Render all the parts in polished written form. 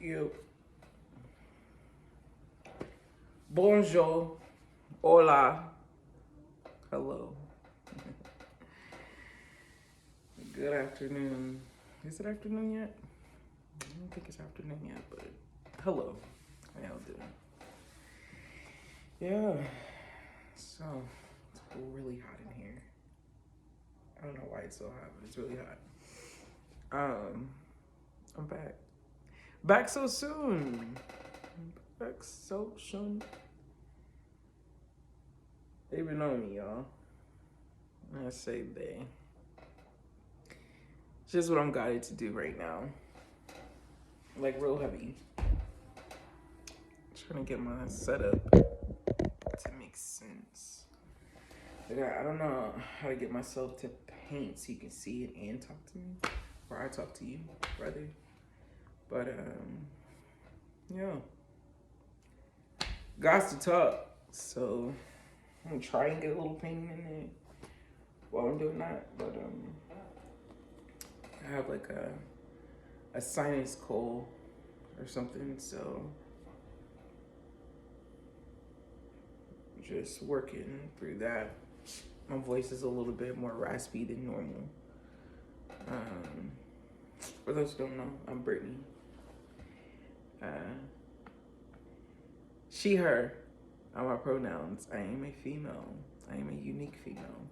You. Bonjour. Hola. Hello. Good afternoon. Is it afternoon yet? I don't think it's afternoon yet, but hello. How y'all doing? Yeah. So, it's really hot in here. I don't know why it's so hot, but it's really hot. I'm back. Back so soon. Back so soon. They been on me, y'all. I say they. It's just what I'm guided to do right now. Like real heavy. Trying to get my setup to make sense. Like I don't know how to get myself to paint so you can see it and talk to me. Or I talk to you, rather. But yeah. Got to talk. So I'm gonna try and get a little painting in there while I'm doing that. But I have like a sinus cold or something, so just working through that. My voice is a little bit more raspy than normal. For those who don't know, I'm Brittany. She, her are my pronouns. I am a female. I am a unique female,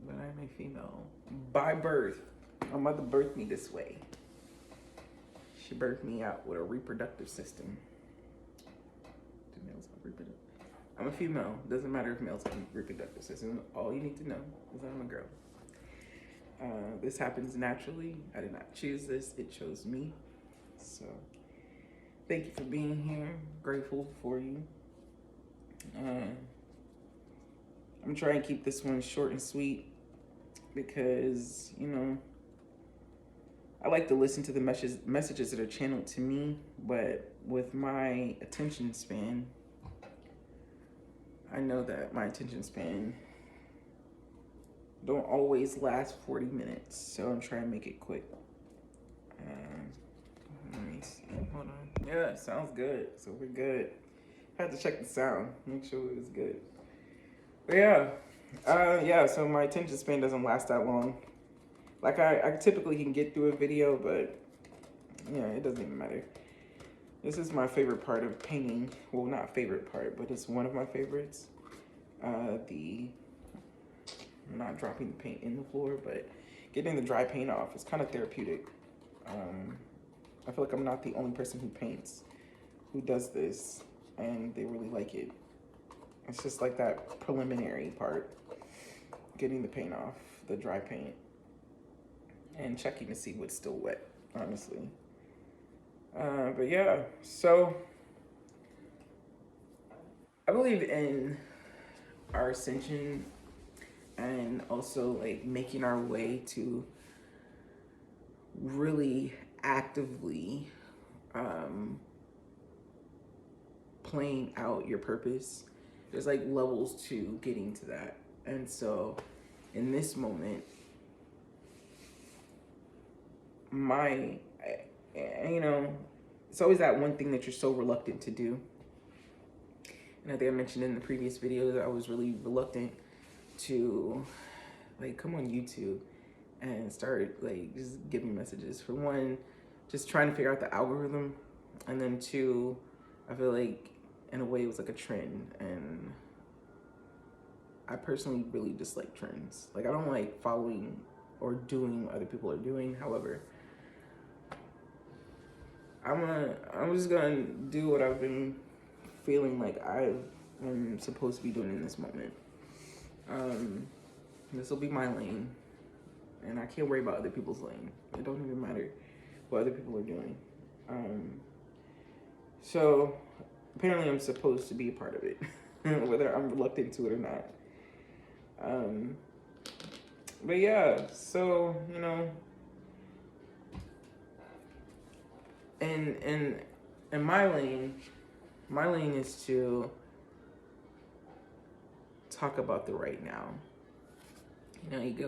but I am a female by birth. My mother birthed me this way. She birthed me out with a reproductive system. Do males have reproductive? I'm a female. Doesn't matter if males have reproductive system. All you need to know is that I'm a girl. This happens naturally. I did not choose this. It chose me. So thank you for being here. Grateful for you. I'm trying to keep this one short and sweet because, you know, I like to listen to the messages that are channeled to me, but with my attention span, I know that my attention span don't always last 40 minutes, so I'm trying to make it quick. Let me see. Hold on. Yeah, sounds good. So we're good. I had to check the sound, make sure it was good. But yeah, so my attention span doesn't last that long. Like I typically can get through a video, but yeah, it doesn't even matter. This is my favorite part of painting. Well, not favorite part, but it's one of my favorites. I'm not dropping the paint in the floor, but getting the dry paint off is kind of therapeutic. I feel like I'm not the only person who paints, who does this, and they really like it. It's just like that preliminary part, getting the paint off, the dry paint, and checking to see what's still wet, honestly. But yeah, so I believe in our ascension and also like making our way to really actively playing out your purpose. There's like levels to getting to that. And so in this moment, you know, it's always that one thing that you're so reluctant to do. And I think I mentioned in the previous video that I was really reluctant to like come on YouTube and start like just giving messages. For one, just trying to figure out the algorithm, and then two, I feel like in a way it was like a trend, and I personally really dislike trends. Like I don't like following or doing what other people are doing. However, I'm just gonna do what I've been feeling like I am supposed to be doing in this moment. This will be my lane, and I can't worry about other people's lane. It don't even matter what other people are doing. So apparently I'm supposed to be a part of it, whether I'm reluctant to it or not. But yeah, so, you know, and my lane is to talk about the right now. You know, I get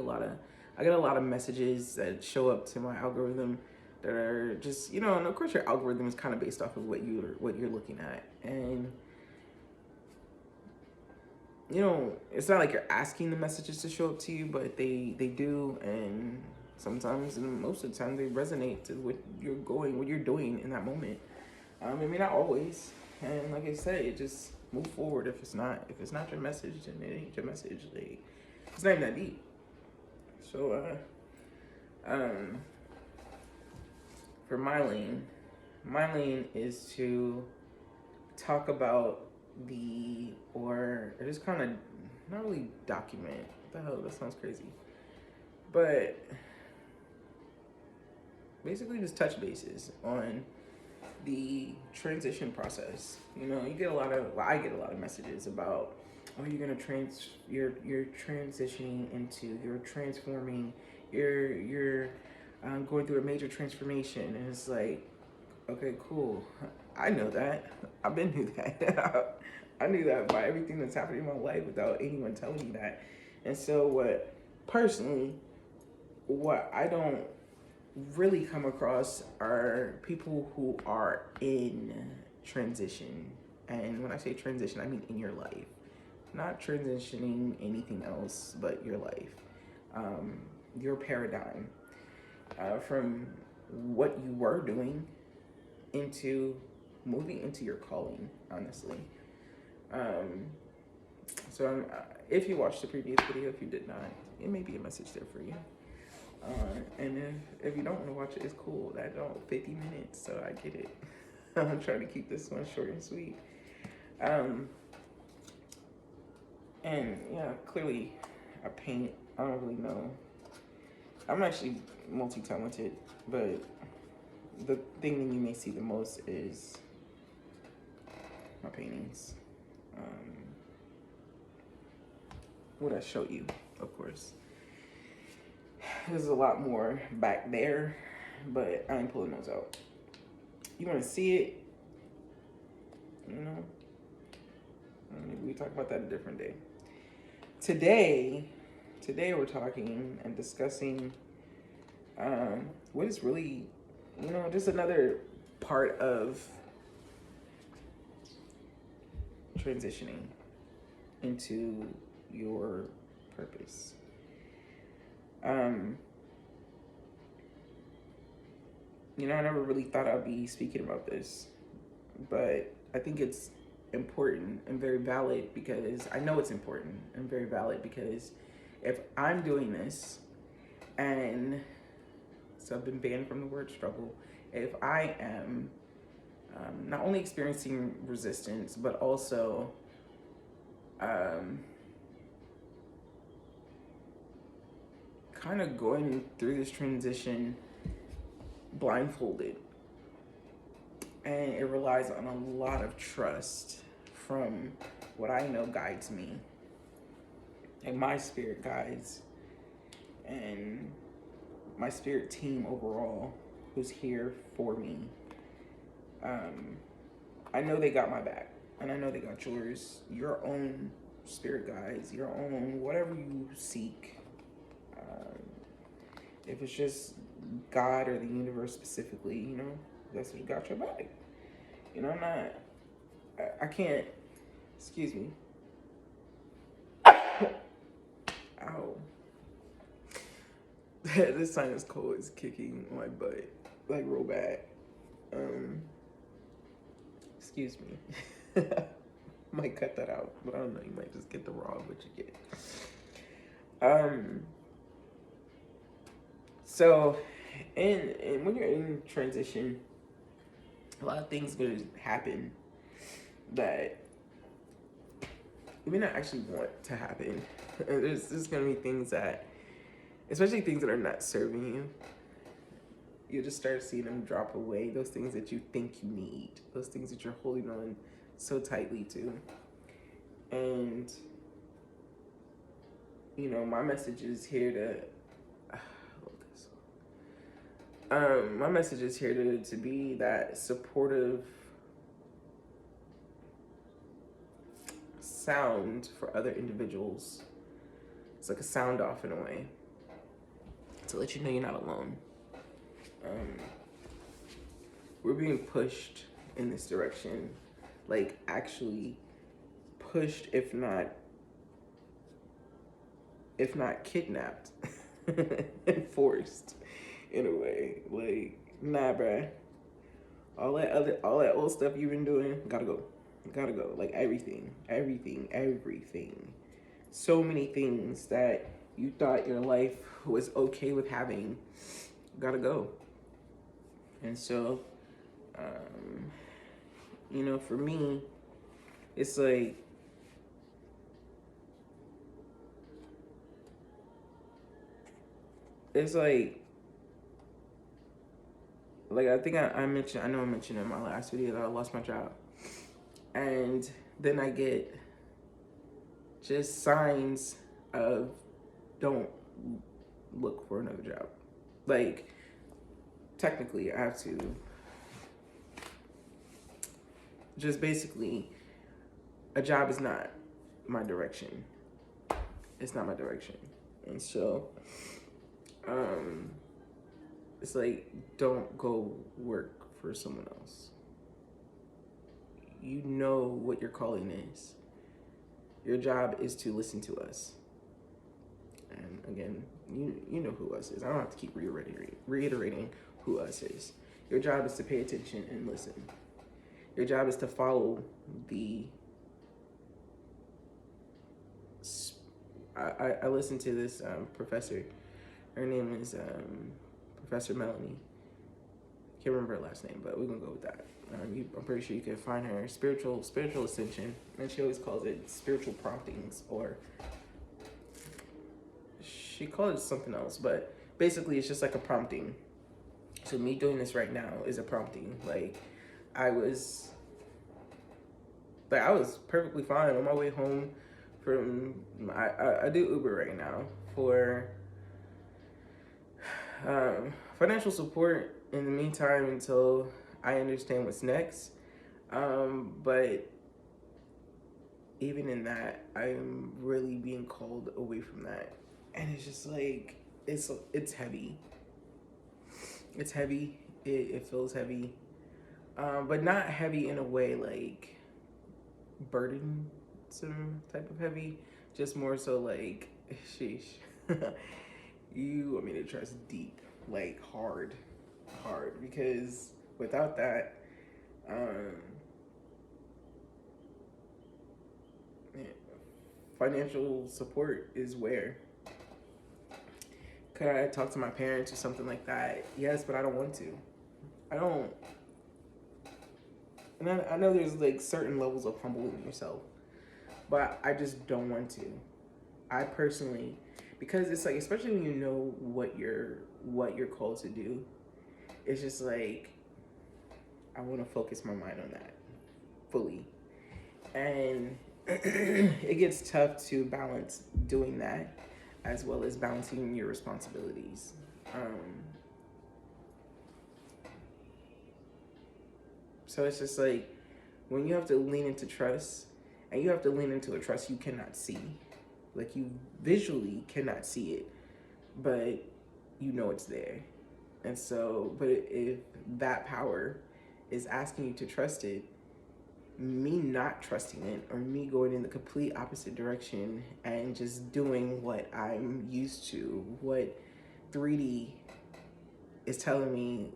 a lot of messages that show up to my algorithm that are just, you know, and of course your algorithm is kind of based off of what you're looking at. And you know, it's not like you're asking the messages to show up to you, but they do, and sometimes, and most of the time, they resonate to what you're doing in that moment. I mean, not always, and like I said, it just move forward. If it's not your message, then it ain't your message. Like, it's not even that deep. So, for my lane is to talk about or just kind of not really document. What the hell? That sounds crazy. But basically just touch bases on the transition process. You know, I get a lot of messages about, oh, you're you're transitioning into, you're transforming, you're going through a major transformation, and it's like, okay, cool. I know that. I've been through that. I knew that by everything that's happening in my life without anyone telling me that. And so what I don't really come across are people who are in transition. And when I say transition, I mean in your life. Not transitioning anything else but your life. Your paradigm. From what you were doing into moving into your calling, honestly. So if you watched the previous video, if you did not, it may be a message there for you. And if you don't want to watch it, it's cool. That don't 50 minutes, so I get it. I'm trying to keep this one short and sweet. And yeah, clearly I paint. I don't really know. I'm actually multi-talented, but the thing that you may see the most is my paintings. What I show you, of course. There's a lot more back there, but I ain't pulling those out. You want to see it? You know, maybe we talk about that a different day. Today we're talking and discussing what is really, you know, just another part of transitioning into your purpose. You know, I never really thought I'd be speaking about this, but I think it's important and very valid, because I know it's important and very valid, because if I'm doing this, and so I've been banned from the word struggle, if I am not only experiencing resistance, but also kind of going through this transition blindfolded, and it relies on a lot of trust from what I know guides me, and my spirit guides, and my spirit team overall, who's here for me. I know they got my back, and I know they got yours, your own spirit guides, your own whatever you seek. If it's just God or the universe specifically, you know, that's what got your back. You know, I can't, excuse me. Ow. This sinus cold is kicking my butt, like real bad. Excuse me. Might cut that out, but I don't know, you might just get the raw of what you get. So, and when you're in transition, a lot of things gonna happen that you may not actually want to happen. There's gonna be things that, especially things that are not serving you, you'll just start seeing them drop away. Those things that you think you need, those things that you're holding on so tightly to. And, you know, my message is here to, my message is here to be that supportive sound for other individuals. It's like a sound off in a way, to let you know you're not alone. we're being pushed in this direction, like actually pushed, if not kidnapped and forced in a way. Like, nah, bruh. All that old stuff you've been doing, gotta go. Gotta go. Like everything. So many things that you thought your life was okay with having, gotta go. And so, you know, for me, it's like, it's like I think I mentioned, I know I mentioned in my last video that I lost my job. And then I get just signs of don't look for another job. Like, technically, I have to just basically, a job is not my direction. It's not my direction. And so, it's like, don't go work for someone else. You know what your calling is. Your job is to listen to us. And again, you know who us is. I don't have to keep reiterating who us is. Your job is to pay attention and listen. Your job is to follow the... I listened to this professor. Her name is Professor Melanie. Can't remember her last name, but we're gonna go with that. I'm pretty sure you can find her spiritual ascension, and she always calls it spiritual promptings, or she calls it something else, but basically it's just like a prompting. So me doing this right now is a prompting. Like I was perfectly fine on my way home from I do Uber right now for financial support in the meantime until I understand what's next. But even in that, I'm really being called away from that. And it's just like, it's heavy. It's heavy. It feels heavy. But not heavy in a way like burdensome type of heavy. Just more so like, sheesh. You want me to trust deep, like hard, because without that, financial support is where. Could I talk to my parents or something like that? Yes, but I don't want to. I don't. And I know there's like certain levels of humbling yourself, but I just don't want to. I personally, because it's like, especially when you know what you're called to do, it's just like, I want to focus my mind on that fully. And it gets tough to balance doing that as well as balancing your responsibilities. So it's just like, when you have to lean into trust, and you have to lean into a trust you cannot see. Like, you visually cannot see it, but you know it's there. And so, but if that power is asking you to trust it, me not trusting it, or me going in the complete opposite direction and just doing what I'm used to, what 3D is telling me,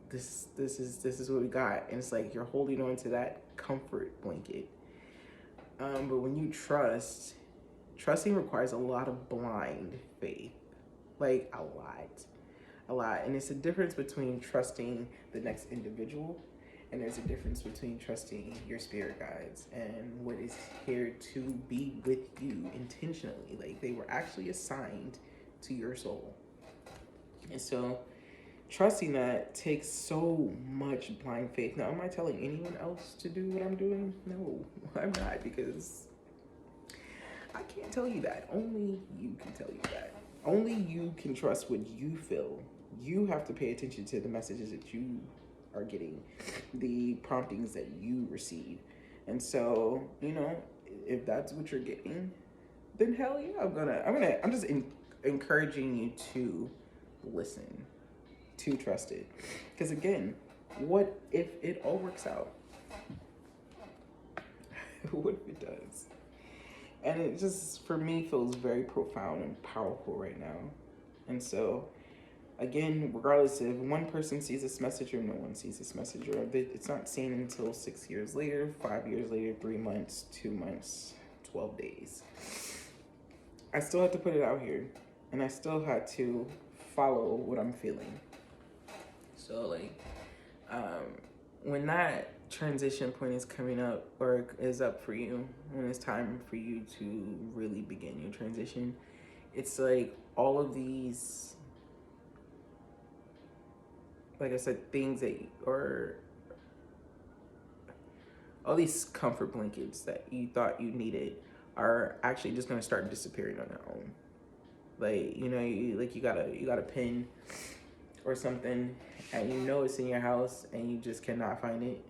this is what we got, and it's like you're holding on to that comfort blanket. But when you trusting requires a lot of blind faith, like a lot. And it's a difference between trusting the next individual, and there's a difference between trusting your spirit guides and what is here to be with you intentionally. Like, they were actually assigned to your soul. And so trusting that takes so much blind faith. Now, am I telling anyone else to do what I'm doing? No, I'm not, because I can't tell you that. Only you can tell you that. Only you can trust what you feel. You have to pay attention to the messages that you are getting, the promptings that you receive. And so, you know, if that's what you're getting, then hell yeah, I'm just encouraging you to listen, to trust it. Because again, What if it all works out? What if it does? And it just, for me, feels very profound and powerful right now. And so, again, regardless if one person sees this message or no one sees this message, or it's not seen until 6 years later, 5 years later, 3 months, 2 months, 12 days. I still had to put it out here, and I still had to follow what I'm feeling. So, like, when that transition point is coming up or is up for you, when it's time for you to really begin your transition, it's like all of these, like I said, things that, or all these comfort blankets that you thought you needed are actually just gonna start disappearing on their own. Like, you know, you got a pin or something, and you know it's in your house, and you just cannot find it.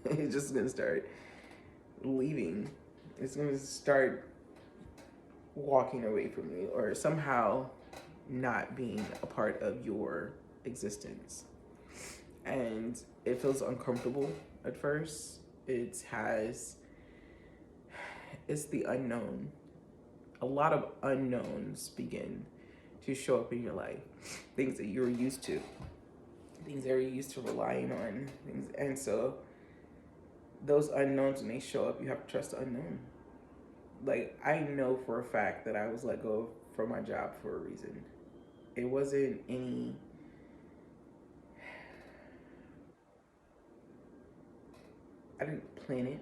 It's just gonna start leaving. It's gonna start walking away from you, or somehow not being a part of your existence. And it feels uncomfortable at first. It's the unknown. A lot of unknowns begin to show up in your life. Things that you're used to. Things that you're used to relying on. Things, and so those unknowns, when they show up, you have to trust the unknown. Like, I know for a fact that I was let go from my job for a reason. It wasn't any... I didn't plan it.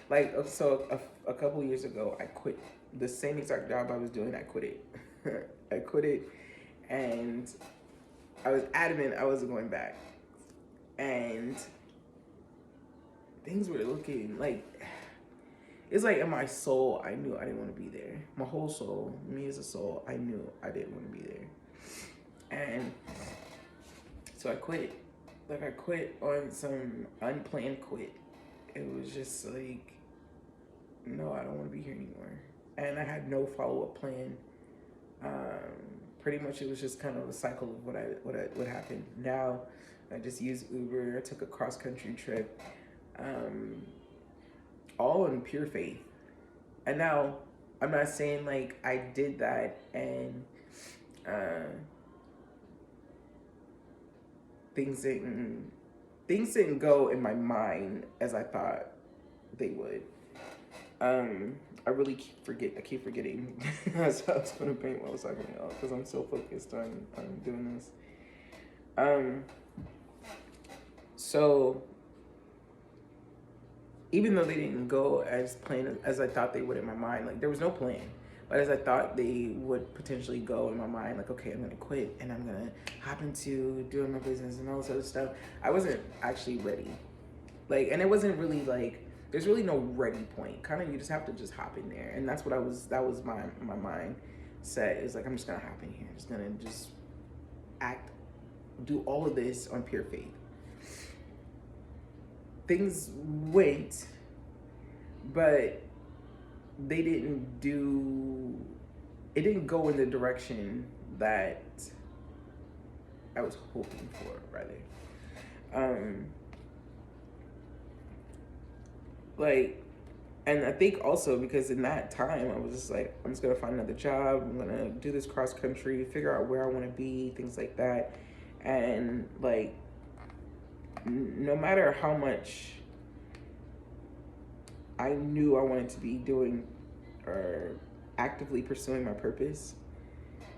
Like, so a couple years ago, I quit the same exact job I was doing. I quit it. I quit it, and I was adamant I wasn't going back. And things were looking like, it's like in my soul, I knew I didn't want to be there. My whole soul, me as a soul, I knew I didn't want to be there. And so I quit. Like, I quit on some unplanned quit. It was just like, no, I don't want to be here anymore. And I had no follow-up plan. Pretty much it was just kind of a cycle of what happened. Now I just use Uber. I took a cross-country trip, all in pure faith. And now I'm not saying like I did that and things didn't go in my mind as I thought they would. I keep forgetting. That's how I was gonna paint what I was talking about, because I'm so focused on doing this. So even though they didn't go as planned as I thought they would in my mind, like there was no plan, but as I thought they would potentially go in my mind, like, okay, I'm gonna quit and I'm gonna hop into doing my business and all this other stuff, I wasn't actually ready. Like, and it wasn't really like, there's really no ready point. Kind of, you just have to just hop in there. And that's what that was my mindset. Is like, I'm just gonna hop in here. I'm just gonna do all of this on pure faith. Things went, but it didn't go in the direction that I was hoping for, rather. Like, and I think also because in that time I was just like, I'm just gonna find another job, I'm gonna do this cross country, figure out where I want to be, things like that. And like, no matter how much I knew I wanted to be doing or actively pursuing my purpose,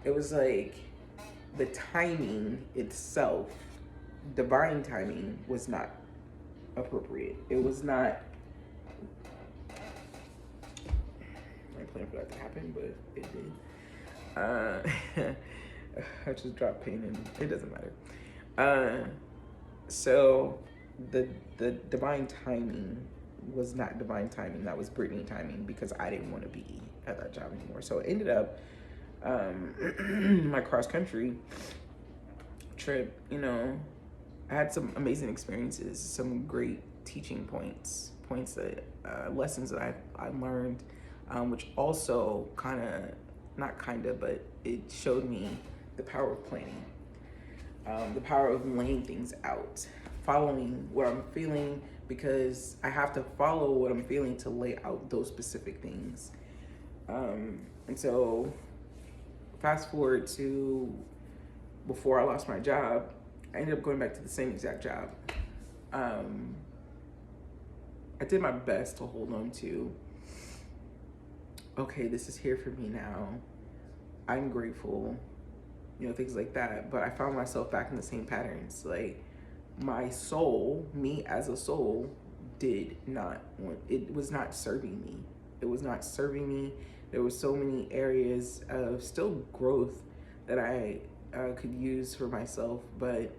it was like the timing itself, divine timing, was not appropriate. It was not, I planned for that to happen, but it did. I just dropped pain and it doesn't matter. So the divine timing was not divine timing. That was Brittany timing, because I didn't want to be at that job anymore. So it ended up, my cross country trip, you know, I had some amazing experiences, some great teaching points that, lessons that I learned, which also but it showed me the power of planning, the power of laying things out, following what I'm feeling, because I have to follow what I'm feeling to lay out those specific things. And so fast forward to before I lost my job, I ended up going back to the same exact job. I did my best to hold on to, okay, this is here for me now. I'm grateful, you know, things like that. But I found myself back in the same patterns. Like, my soul, me as a soul, did not want, it was not serving me. It was not serving me. There were so many areas of still growth that I could use for myself, but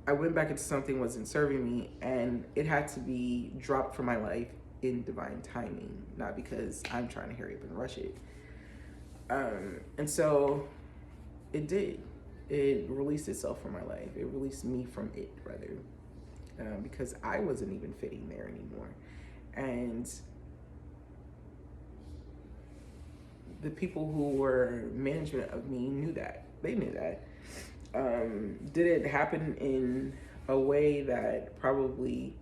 I went back into something wasn't serving me, and it had to be dropped from my life in divine timing, not because I'm trying to hurry up and rush it. And so it did. It released itself from my life. It released me from it, rather, because I wasn't even fitting there anymore. And the people who were management of me knew that. They knew that. Did it happen in a way that probably,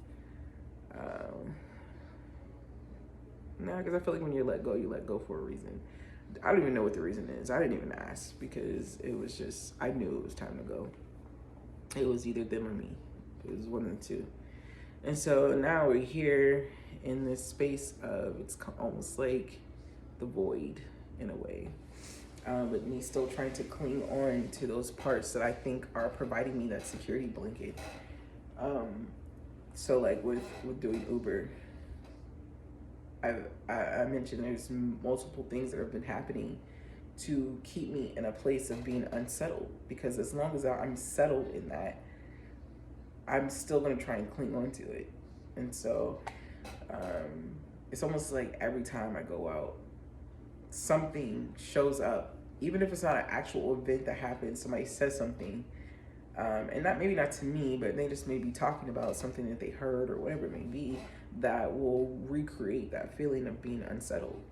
no, because I feel like when you let go for a reason. I don't even know what the reason is. I didn't even ask, because it was just, I knew it was time to go. It was either them or me. It was one of the two. And so now we're here in this space of, it's almost like the void in a way. But me still trying to cling on to those parts that I think are providing me that security blanket. So like with doing Uber, I mentioned there's multiple things that have been happening to keep me in a place of being unsettled, because as long as I'm settled in that, I'm still going to try and cling on to it. And so it's almost like every time I go out, something shows up, even if it's not an actual event that happens, somebody says something, and maybe not to me, but they just may be talking about something that they heard or whatever it may be, that will recreate that feeling of being unsettled.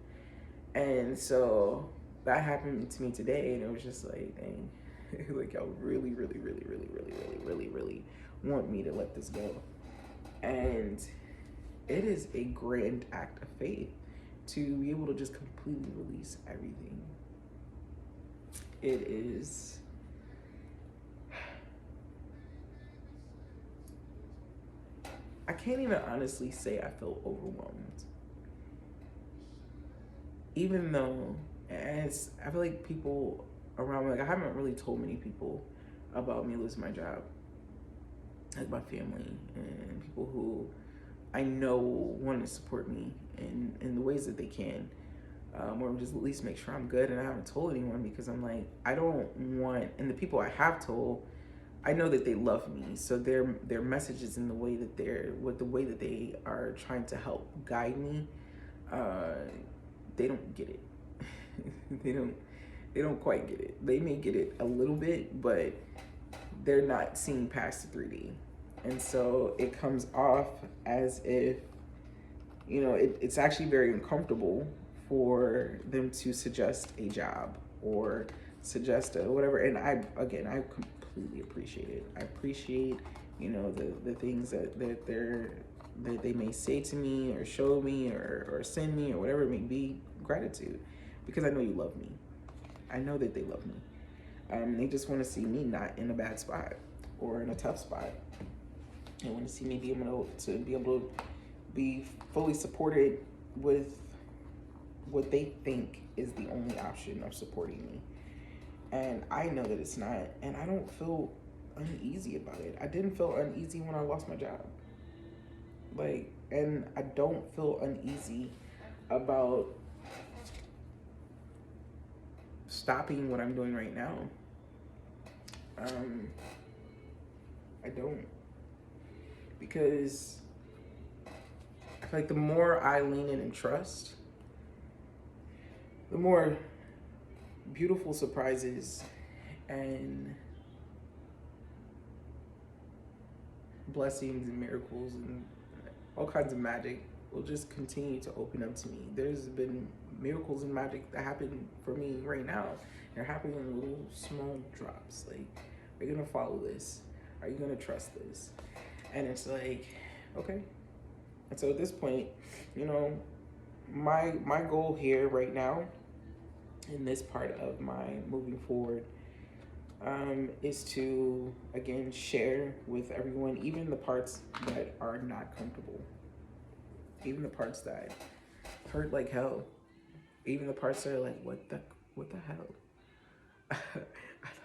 And so that happened to me today, and it was just like, dang, like y'all really want me to let this go. And it is a grand act of faith to be able to just completely release everything. It is, I can't even honestly say I feel overwhelmed. Even though, as I feel like people around me, like I haven't really told many people about me losing my job, like my family and people who I know want to support me in the ways that they can, or just at least make sure I'm good. And I haven't told anyone, because I'm like, I don't want, and the people I have told, I know that they love me, so their messages in the way that they are trying to help guide me, they don't get it. they don't quite get it. They may get it a little bit, but they're not seeing past the 3D. And so it comes off as if, you know, it's actually very uncomfortable for them to suggest a job or suggest a whatever. And I completely appreciate it. I appreciate, you know, the things that they may say to me or show me or send me or whatever it may be. Gratitude, because I know you love me. I know that they love me. They just want to see me not in a bad spot or in a tough spot. They want to see me be able to be fully supported with what they think is the only option of supporting me. And I know that it's not, and I don't feel uneasy about it. I didn't feel uneasy when I lost my job. Like, and I don't feel uneasy about stopping what I'm doing right now. I don't, because I feel like the more I lean in and trust, the more beautiful surprises and blessings and miracles and all kinds of magic will just continue to open up to me. There's been miracles and magic that happen for me right now. They're happening in little small drops. Like, we're gonna follow this. Are you gonna trust this? And it's like, okay. And so at this point, you know, my goal here right now in this part of my moving forward is to again share with everyone, even the parts that are not comfortable, even the parts that hurt like hell, even the parts that are like, what the hell?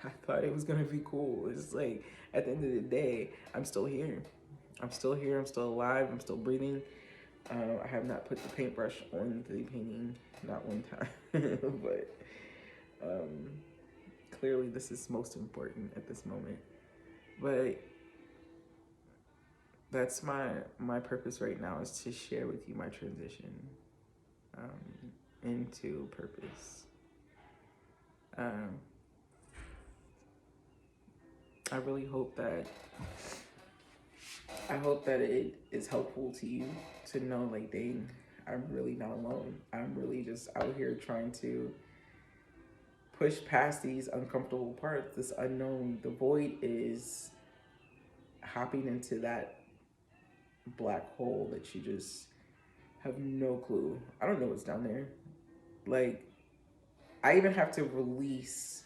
I thought it was gonna be cool. It's like at the end of the day, I'm still here. I'm still here. I'm still alive. I'm still breathing. I have not put the paintbrush on the painting, not one time, but clearly this is most important at this moment. But that's my purpose right now, is to share with you my transition into purpose. I really hope that it is helpful to you to know, like, dang, I'm really not alone. I'm really just out here trying to push past these uncomfortable parts, this unknown. The void is hopping into that black hole that you just have no clue. I don't know what's down there. Like, I even have to release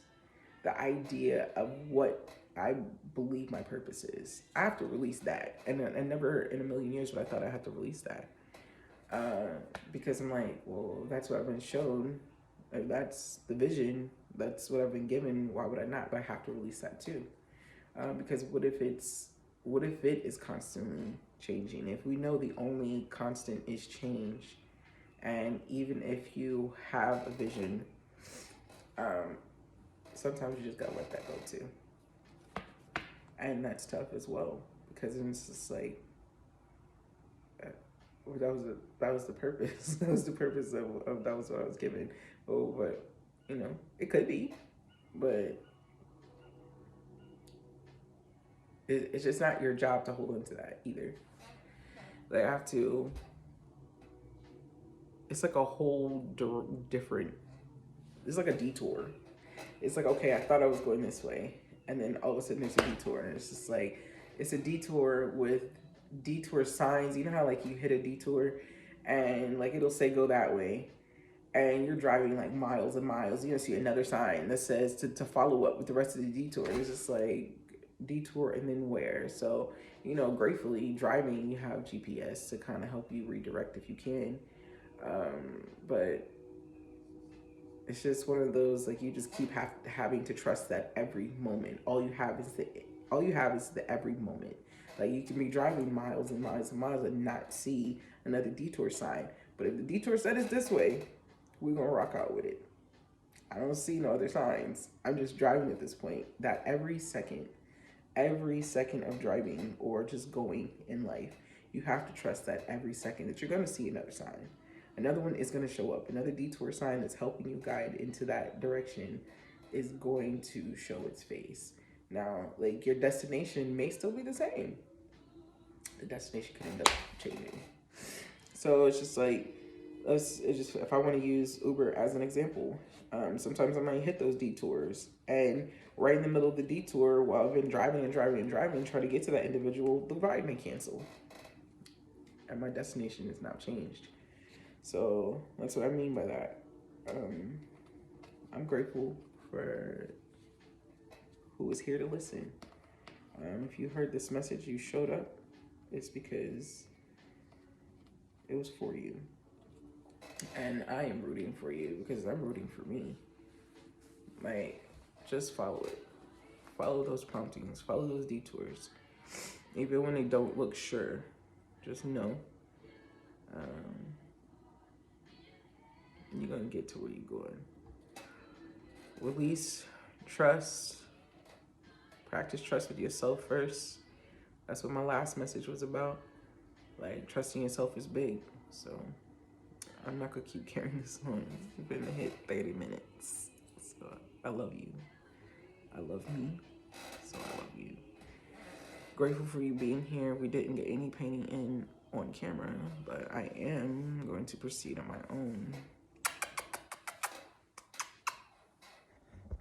the idea of what I believe my purpose is. I have to release that. And never in a million years would I thought I had to release that. Because I'm like, well, that's what I've been shown. If that's the vision, that's what I've been given. Why would I not? But I have to release that too. Because what if it is constantly changing? If we know the only constant is change, and even if you have a vision, sometimes you just gotta let that go too. And that's tough as well, because it's just like, that was the purpose. That was the purpose of that was what I was given. Oh, but you know, it could be, but it's just not your job to hold on to that either. Like, I have to. It's like a whole different. It's like a detour. It's like, okay, I thought I was going this way, and then all of a sudden there's a detour, and it's just like, it's a detour with detour signs. You know how, like, you hit a detour and, like, it'll say go that way, and you're driving like miles and miles, you see another sign that says to follow up with the rest of the detour. It's just like, detour and then where? So, you know, gratefully driving, you have GPS to kind of help you redirect if you can, but it's just one of those, like, you just keep having to trust that every moment, all you have is the every moment. Like, you can be driving miles and miles and miles and not see another detour sign, but if the detour sign is this way, we're gonna rock out with it. I don't see no other signs. I'm just driving at this point. That every second of driving or just going in life, you have to trust that every second that you're gonna see another sign. Another one is gonna show up. Another detour sign that's helping you guide into that direction is going to show its face. Now, like, your destination may still be the same. The destination can end up changing. So it's just like, if I want to use Uber as an example, sometimes I might hit those detours, and right in the middle of the detour, while I've been driving and try to get to that individual, the ride may cancel, and my destination is now changed. So that's what I mean by that. I'm grateful for who is here to listen. If you heard this message, you showed up, it's because it was for you. And I am rooting for you because I'm rooting for me. Like, just follow it. Follow those promptings. Follow those detours. Even when they don't look sure, just know you're going to get to where you're going. Release, trust, practice trust with yourself first. That's what my last message was about. Like, trusting yourself is big. So I'm not gonna keep carrying this on. We're gonna hit 30 minutes. So I love you. I love me. So I love you. Grateful for you being here. We didn't get any painting in on camera, but I am going to proceed on my own.